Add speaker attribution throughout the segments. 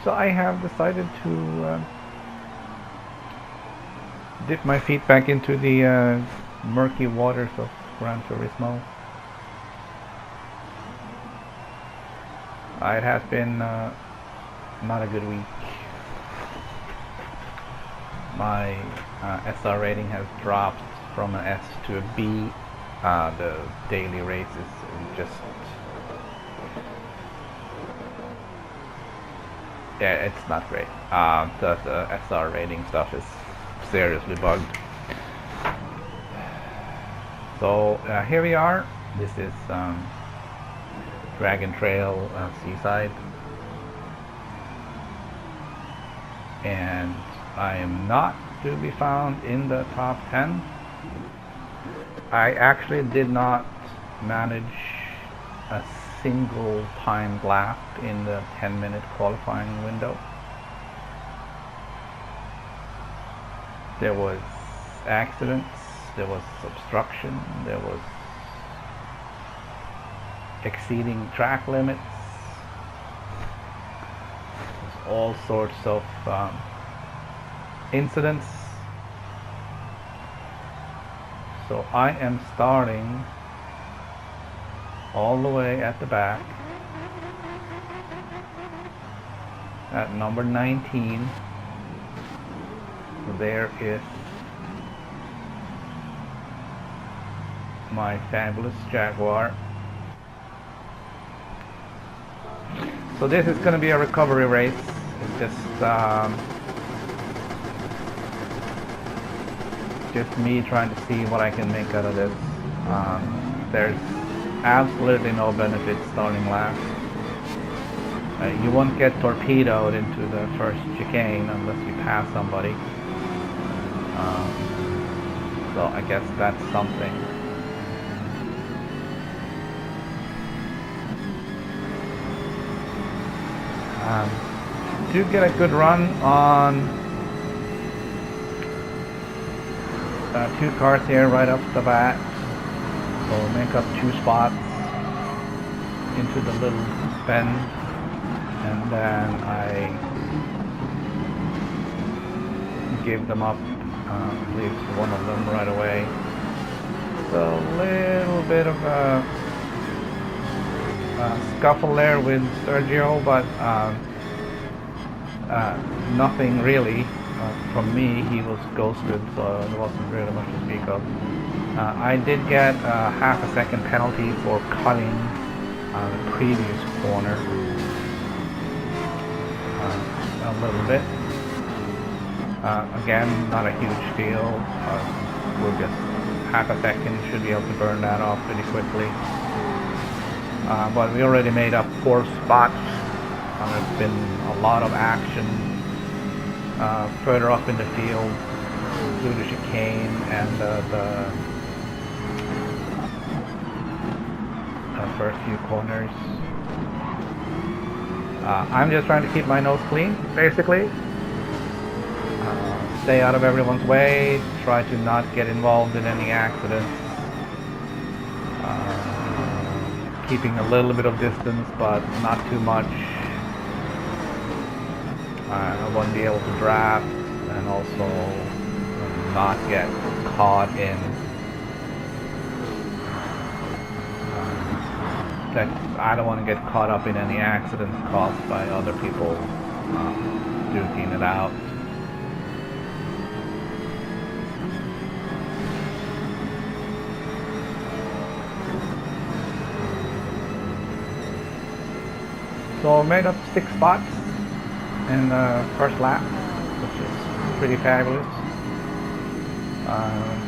Speaker 1: So I have decided to dip my feet back into the murky waters of Gran Turismo. It has been not a good week. My SR rating has dropped from an S to a B. The daily race is just, yeah, it's not great. The SR rating stuff is seriously bugged. So here we are. This is Dragon Trail Seaside, and I am not to be found in the top 10. I actually did not manage a single timed lap in the 10-minute qualifying window. There was accidents, there was obstruction, there was exceeding track limits, all sorts of incidents. So I am starting all the way at the back at number 19. There is my fabulous Jaguar. So this is going to be a recovery race. It's just me trying to see what I can make out of this. There's absolutely no benefit starting last. You won't get torpedoed into the first chicane unless you pass somebody. So I guess that's something. Do get a good run on two cars here right off the bat, so make up 2 spots into the little bend, and then I give them up, at least one of them right away. So a little bit of a scuffle there with Sergio, but nothing really from me. He was ghosted, so there wasn't really much to speak of. I did get a half a second penalty for cutting the previous corner a little bit. Again, not a huge deal. We'll just half a second, should be able to burn that off pretty quickly. But we already made up 4 spots. There's been a lot of action further up in the field through the chicane and the first few corners. I'm just trying to keep my nose clean, basically. Stay out of everyone's way, try to not get involved in any accidents. Keeping a little bit of distance, but not too much. I want to be able to draft and also not get caught in that. I don't want to get caught up in any accidents caused by other people duking it out. So I made up 6 spots in the first lap, which is pretty fabulous.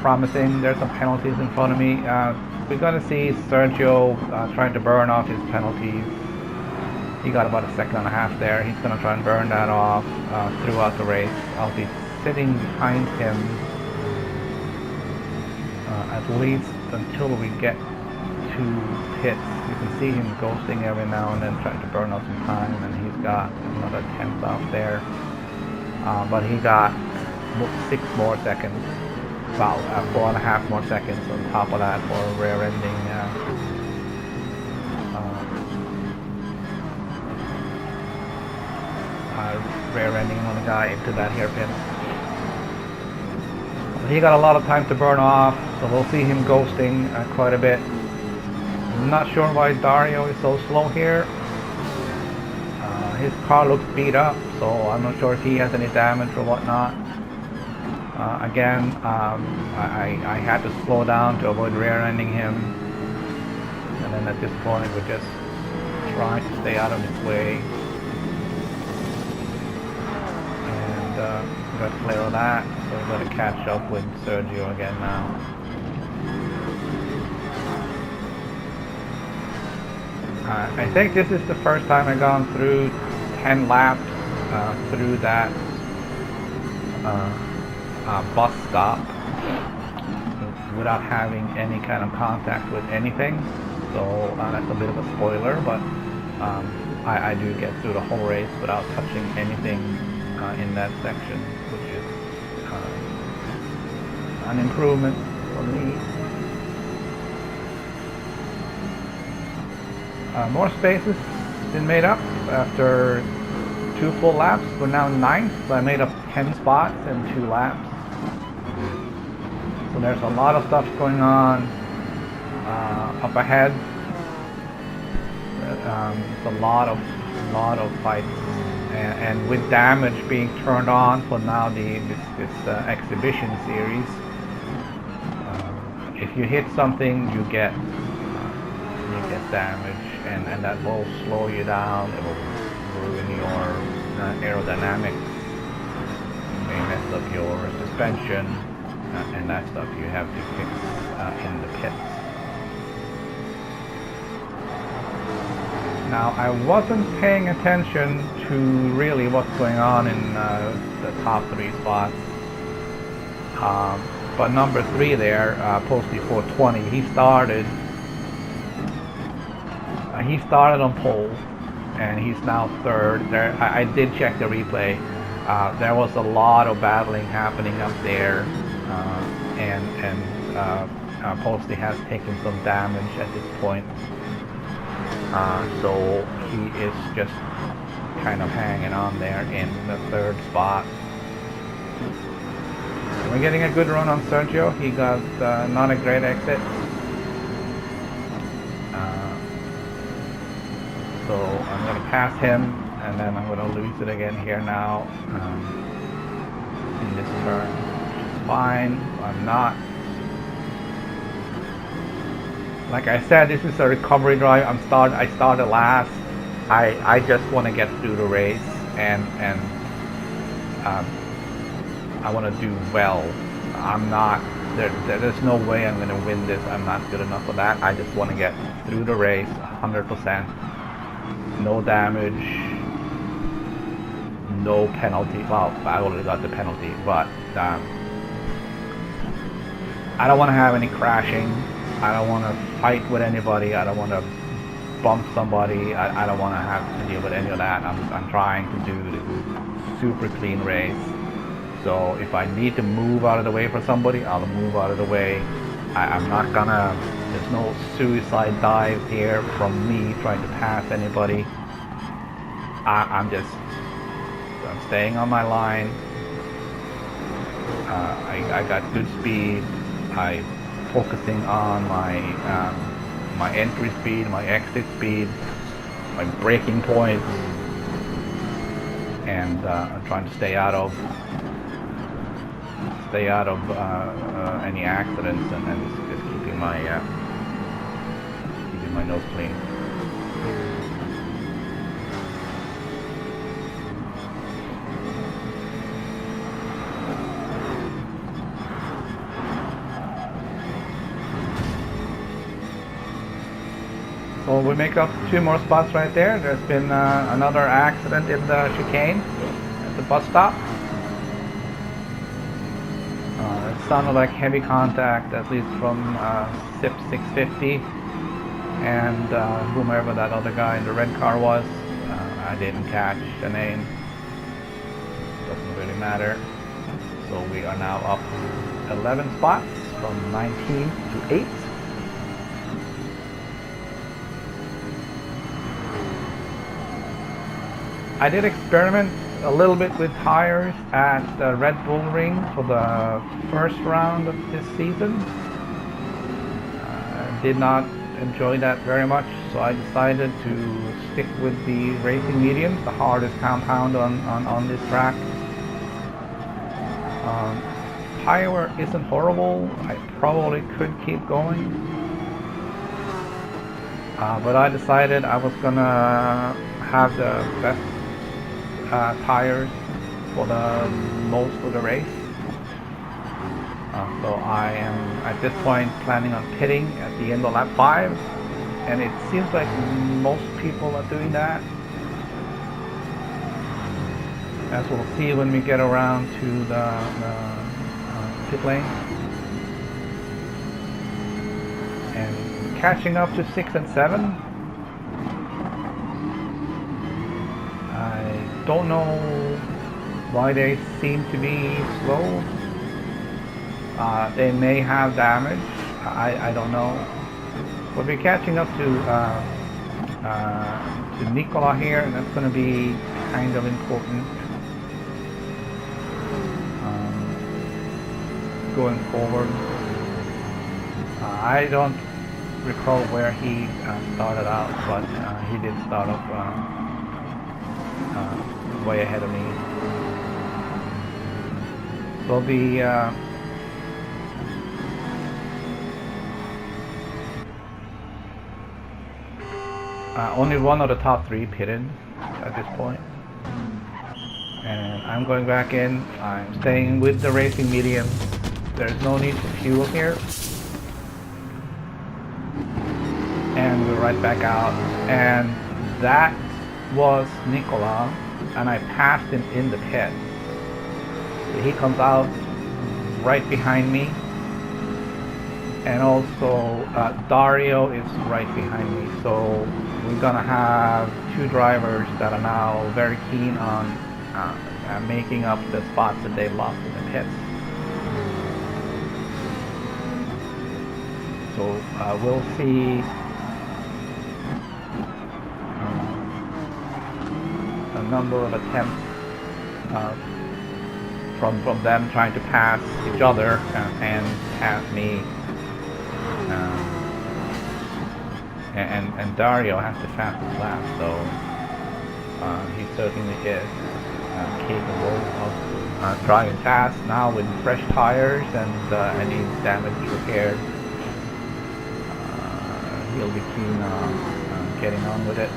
Speaker 1: Promising. There's some penalties in front of me. We're going to see Sergio trying to burn off his penalties. He got about 1.5 seconds there. He's going to try and burn that off throughout the race. I'll be sitting behind him at least until we get to pits. You can see him ghosting every now and then, trying to burn off some time, and he's got another 10th off there. But he got 6 more seconds, about 4.5 more seconds on top of that for a rear-ending rear-ending another guy into that hairpin. But he got a lot of time to burn off, so we'll see him ghosting quite a bit. I'm not sure why Dario is so slow here. His car looks beat up, so I'm not sure if he has any damage or whatnot. Again, I had to slow down to avoid rear-ending him, and then at this point we just try to stay out of his way, and we got clear of that, so we've got to catch up with Sergio again now. I think this is the first time I've gone through 10 laps through that bus stop without having any kind of contact with anything, so that's a bit of a spoiler, but I do get through the whole race without touching anything in that section, which is an improvement for me. More spaces been made up after 2 full laps. We're now 9th, so I made up 10 spots in 2 laps. So there's a lot of stuff going on up ahead. It's a lot of fights, and with damage being turned on for now this exhibition series. If you hit something, you get damage, and that will slow you down. It will ruin your aerodynamics. It may mess up your suspension, and that stuff you have to fix in the pits. Now, I wasn't paying attention to really what's going on in the top 3 spots, but number 3 there, Posty 420, he started on pole, and he's now 3rd. There, I did check the replay. There was a lot of battling happening up there, and Posty has taken some damage at this point. So he is just kind of hanging on there in the 3rd spot. We're getting a good run on Sergio. He got not a great exit. So I'm going to pass him, and then I'm going to lose it again here now in this turn. Which is fine. I'm not. Like I said, this is a recovery drive. I started last. I just want to get through the race, and I want to do well. I'm not. There's no way I'm going to win this. I'm not good enough for that. I just want to get through the race 100%. No damage, no penalty. Well, I already got the penalty, but I don't want to have any crashing. I don't want to fight with anybody. I don't want to bump somebody. I don't want to have to deal with any of that. I'm trying to do this super clean race. So if I need to move out of the way for somebody, I'll move out of the way. I'm not gonna, there's no suicide dive here from me trying to pass anybody. I'm staying on my line. I got good speed. I'm focusing on my entry speed, my exit speed, my braking points, and I'm trying to stay out of any accidents, and just keeping my nose clean. So we make up 2 more spots right there. There's been another accident in the chicane at the bus stop. It sounded like heavy contact, at least from SIP 650 and whomever that other guy in the red car was. I didn't catch the name. Doesn't really matter. So we are now up 11 spots from 19 to 8. I did experiment a little bit with tires at the Red Bull Ring for the first round of this season. Did not enjoy that very much, so I decided to stick with the racing mediums, the hardest compound on this track. Tire wear isn't horrible. I probably could keep going, but I decided I was gonna have the best tires for the most of the race. So I am at this point planning on pitting at the end of lap 5, and it seems like most people are doing that, as we'll see when we get around to the pit lane. And catching up to 6 and 7. I don't know why they seem to be slow. They may have damage. I don't know. But we're catching up to Nicola here, and that's going to be kind of important going forward. I don't recall where he started out, but he did start off way ahead of me. So the only one of the top 3 pitted at this point, and I'm going back in. I'm staying with the racing medium. There's no need for fuel here, and we're right back out. And that was Nicola, and I passed him in the pit. He comes out right behind me, and also Dario is right behind me. So we're gonna have 2 drivers that are now very keen on making up the spots that they lost in the pits. So we'll see a number of attempts from them trying to pass each other and pass me. And Dario has the fastest lap, so he certainly is capable of driving fast now with fresh tires and any damage repaired. He'll be keen on getting on with it.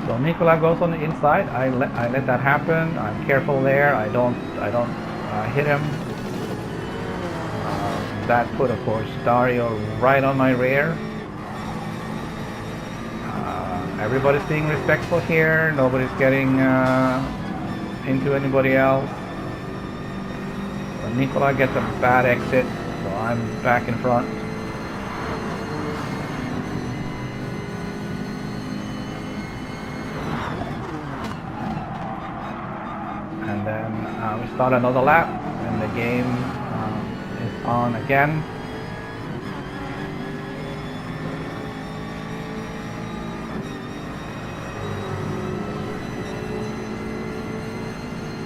Speaker 1: So Nicola goes on the inside. I let that happen. I'm careful there. I don't hit him. That put, of course, Dario right on my rear. Everybody's being respectful here. Nobody's getting into anybody else. But Nicola gets a bad exit, so I'm back in front. And then we start another lap, and the game is on again.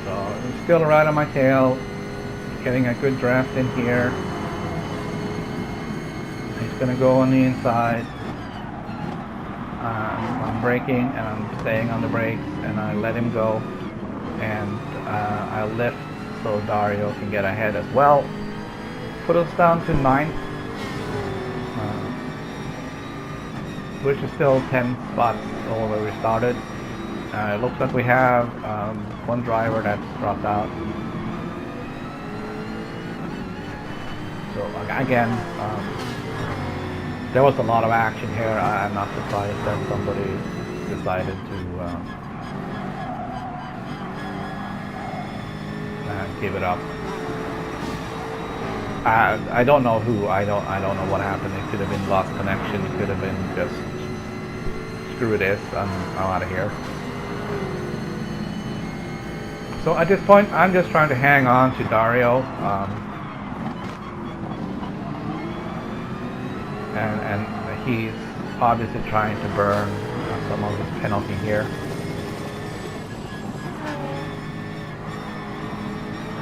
Speaker 1: So I'm still right on my tail, getting a good draft in here. He's going to go on the inside. I'm braking and I'm staying on the brakes, and I let him go, and I lift so Dario can get ahead as well. Put us down to 9th, which is still 10 spots over where we started. It looks like we have 1 driver that's dropped out. So again, there was a lot of action here. I'm not surprised that somebody decided to give it up. I don't know who. I don't know what happened. It could have been lost connection. It could have been just screw this. I'm out of here. So at this point, I'm just trying to hang on to Dario, and he's obviously trying to burn some of his penalty here.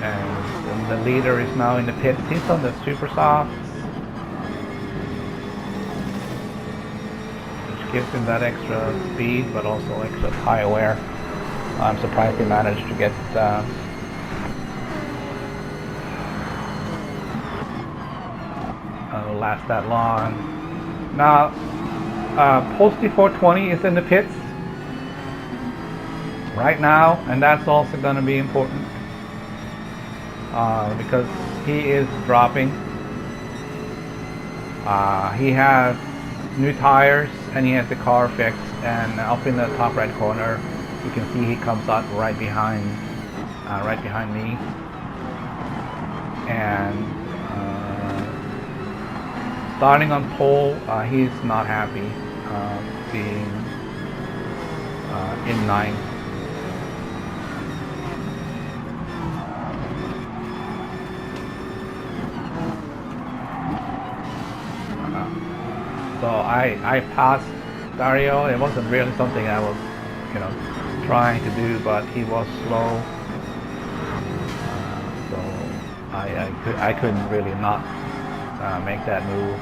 Speaker 1: And the leader is now in the pits. He's on the super soft, which gives him that extra speed, but also extra tire wear. I'm surprised he managed to get last that long. Now, Posty 420 is in the pits right now, and that's also going to be important because he is dropping. He has new tires and he has the car fixed, and up in the top right corner you can see he comes out right behind me, and starting on pole, he's not happy being in ninth. So I passed Dario. It wasn't really something I was, trying to do, but he was slow. So I couldn't really not make that move.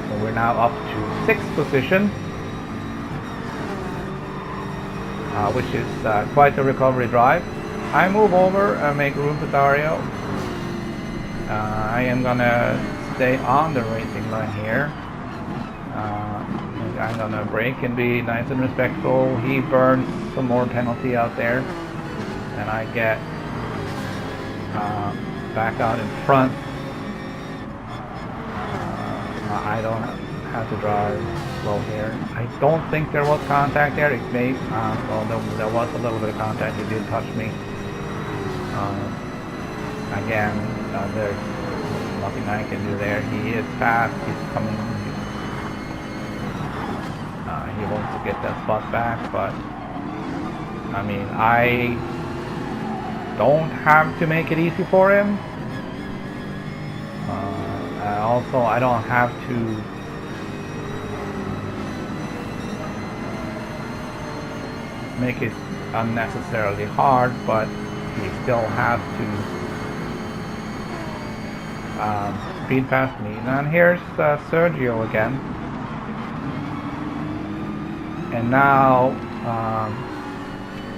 Speaker 1: So we're now up to 6th position, which is quite a recovery drive. I move over and make room for Dario. I am gonna stay on the racing line here. I'm gonna brake and be nice and respectful. He burns some more penalty out there, and I get back out in front. I don't have to drive slow here. I don't think there was contact there. It may, well, there was a little bit of contact. He did touch me. Again, there's nothing I can do there. He is fast. He's coming. He wants to get that spot back, but I mean, I don't have to make it easy for him. Also, I don't have to make it unnecessarily hard, but he still has to speed past me. And here's Sergio again. And now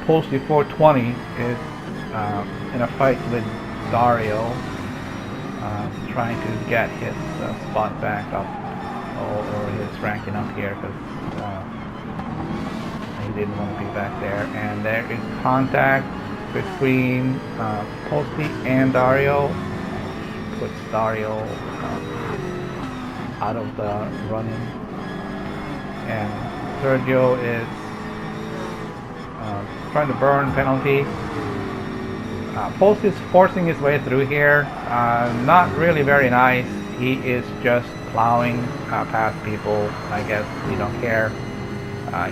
Speaker 1: Posty 420 is in a fight with Dario, trying to get his spot back up, or his ranking up here, because he didn't want to be back there. And there is contact between Posty and Dario, puts Dario out of the running, and Sergio is trying to burn penalty. Post is forcing his way through here. Not really very nice. He is just plowing past people. I guess he don't care.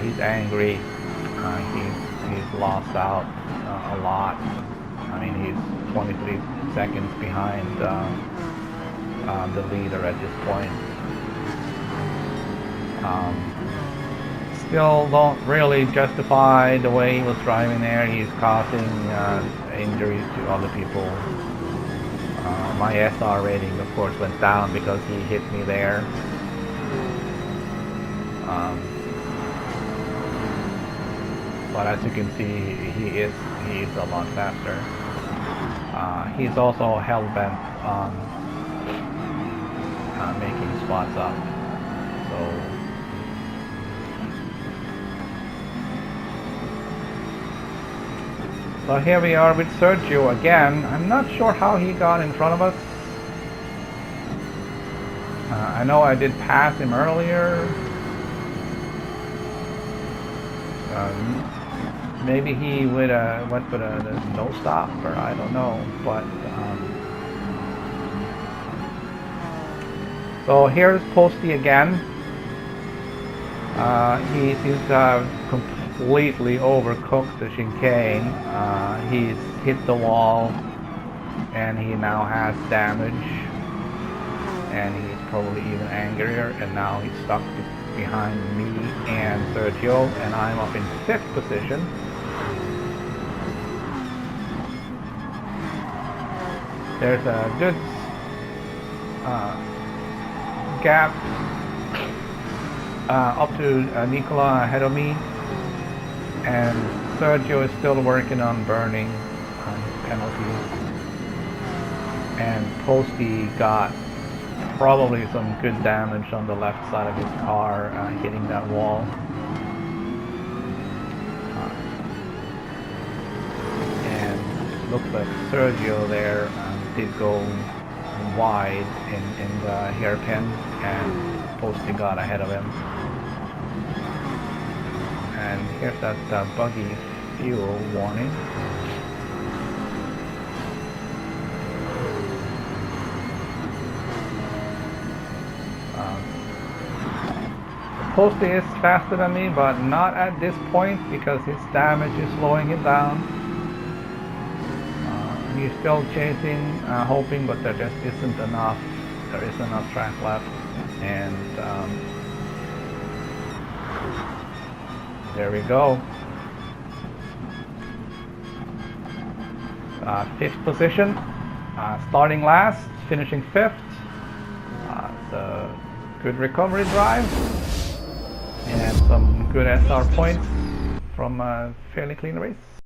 Speaker 1: He's angry. He's lost out a lot. I mean, he's 23 seconds behind the leader at this point. Still don't really justify the way he was driving there. He's causing injuries to other people. My SR rating, of course, went down because he hit me there. But as you can see, he is a lot faster. He's also hell-bent on making spots up. So here we are with Sergio again. I'm not sure how he got in front of us. I know I did pass him earlier. Maybe he went with a no stop, or I don't know. But so here's Posty again. He seems to have completely overcooked the chicane. He's hit the wall, and he now has damage, and he's probably even angrier, and now he's stuck behind me and Sergio, and I'm up in 5th position. There's a good gap up to Nicola ahead of me, and Sergio is still working on burning his penalties, and Posty got probably some good damage on the left side of his car, hitting that wall. And looks like Sergio there did go wide in the hairpin, and Posty got ahead of him. And here's that buggy fuel warning. Posty is faster than me, but not at this point because his damage is slowing him down. He's still chasing, hoping, but there just isn't enough. There isn't enough track left, and there we go. 5th position, starting last, finishing 5th. It's a good recovery drive and some good SR points from a fairly clean race.